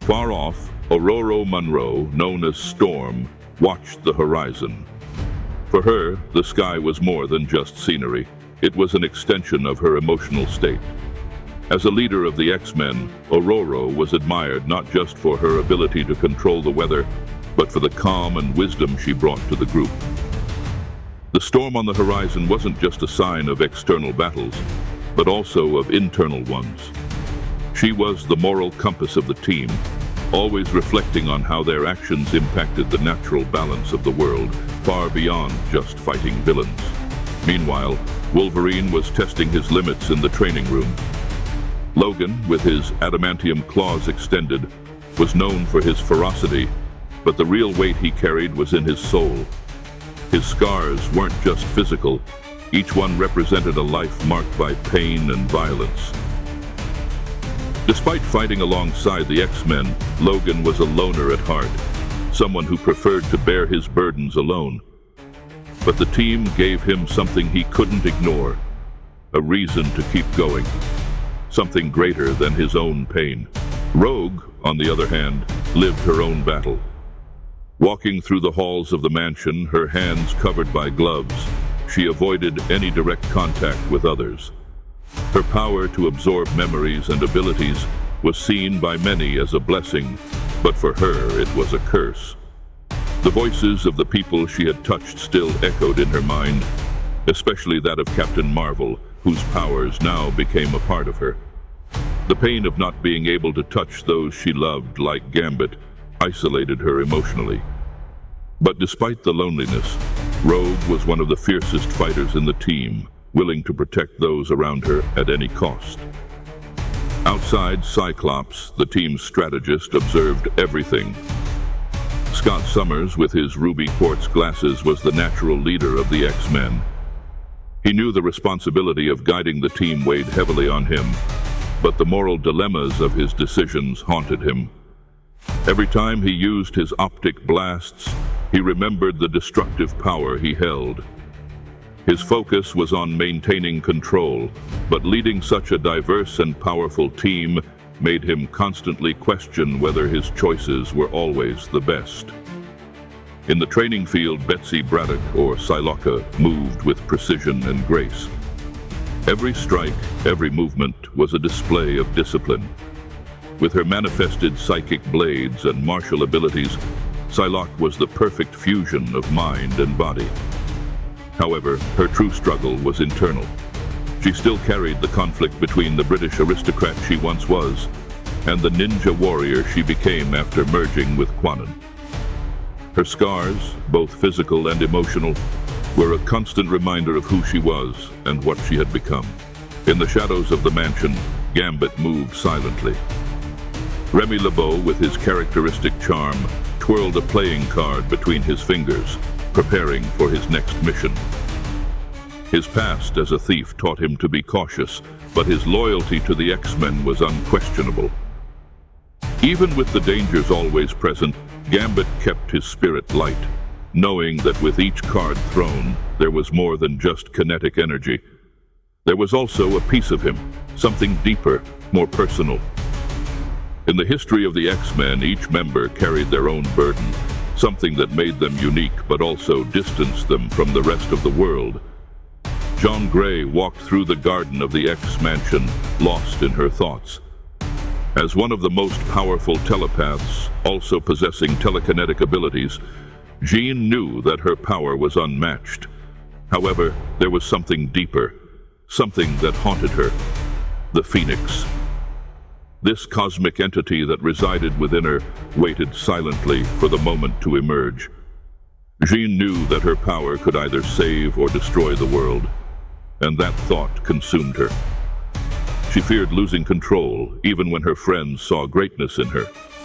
Far off, Aurora Monroe, known as Storm, watched the horizon. For her, the sky was more than just scenery. It was an extension of her emotional state. As a leader of the X-Men, Aurora was admired not just for her ability to control the weather, but for the calm and wisdom she brought to the group. The storm on the horizon wasn't just a sign of external battles, but also of internal ones. She was the moral compass of the team, always reflecting on how their actions impacted the natural balance of the world, far beyond just fighting villains. Meanwhile, Wolverine was testing his limits in the training room. Logan, with his adamantium claws extended, was known for his ferocity, but the real weight he carried was in his soul. His scars weren't just physical. Each one represented a life marked by pain and violence. Despite fighting alongside the X-Men, Logan was a loner at heart, someone who preferred to bear his burdens alone. But the team gave him something he couldn't ignore, a reason to keep going, something greater than his own pain. Rogue, on the other hand, lived her own battle. Walking through the halls of the mansion, her hands covered by gloves, she avoided any direct contact with others. Her power to absorb memories and abilities was seen by many as a blessing, but for her it was a curse. The voices of the people she had touched still echoed in her mind, especially that of Captain Marvel, whose powers now became a part of her. The pain of not being able to touch those she loved, like Gambit, isolated her emotionally. But despite the loneliness, Rogue was one of the fiercest fighters in the team, willing to protect those around her at any cost. Outside, Cyclops, the team's strategist, observed everything. Scott Summers, with his ruby quartz glasses, was the natural leader of the X-Men. He knew the responsibility of guiding the team weighed heavily on him, but the moral dilemmas of his decisions haunted him. Every time he used his optic blasts, he remembered the destructive power he held. His focus was on maintaining control, but leading such a diverse and powerful team made him constantly question whether his choices were always the best. In the training field, Betsy Braddock, or Psylocke, moved with precision and grace. Every strike, every movement was a display of discipline. With her manifested psychic blades and martial abilities, Psylocke was the perfect fusion of mind and body. However, her true struggle was internal. She still carried the conflict between the British aristocrat she once was and the ninja warrior she became after merging with Quanon. Her scars, both physical and emotional, were a constant reminder of who she was and what she had become. In the shadows of the mansion, Gambit moved silently. Remy LeBeau, with his characteristic charm, twirled a playing card between his fingers, preparing for his next mission. His past as a thief taught him to be cautious, but his loyalty to the X-Men was unquestionable. Even with the dangers always present, Gambit kept his spirit light, knowing that with each card thrown, there was more than just kinetic energy. There was also a piece of him, something deeper, more personal. In the history of the X-Men, each member carried their own burden, something that made them unique but also distanced them from the rest of the world. Jean Grey walked through the garden of the X-Mansion, lost in her thoughts. As one of the most powerful telepaths, also possessing telekinetic abilities, Jean knew that her power was unmatched. However, there was something deeper, something that haunted her: the Phoenix. This cosmic entity that resided within her waited silently for the moment to emerge. Jean knew that her power could either save or destroy the world, and that thought consumed her. She feared losing control, even when her friends saw greatness in her.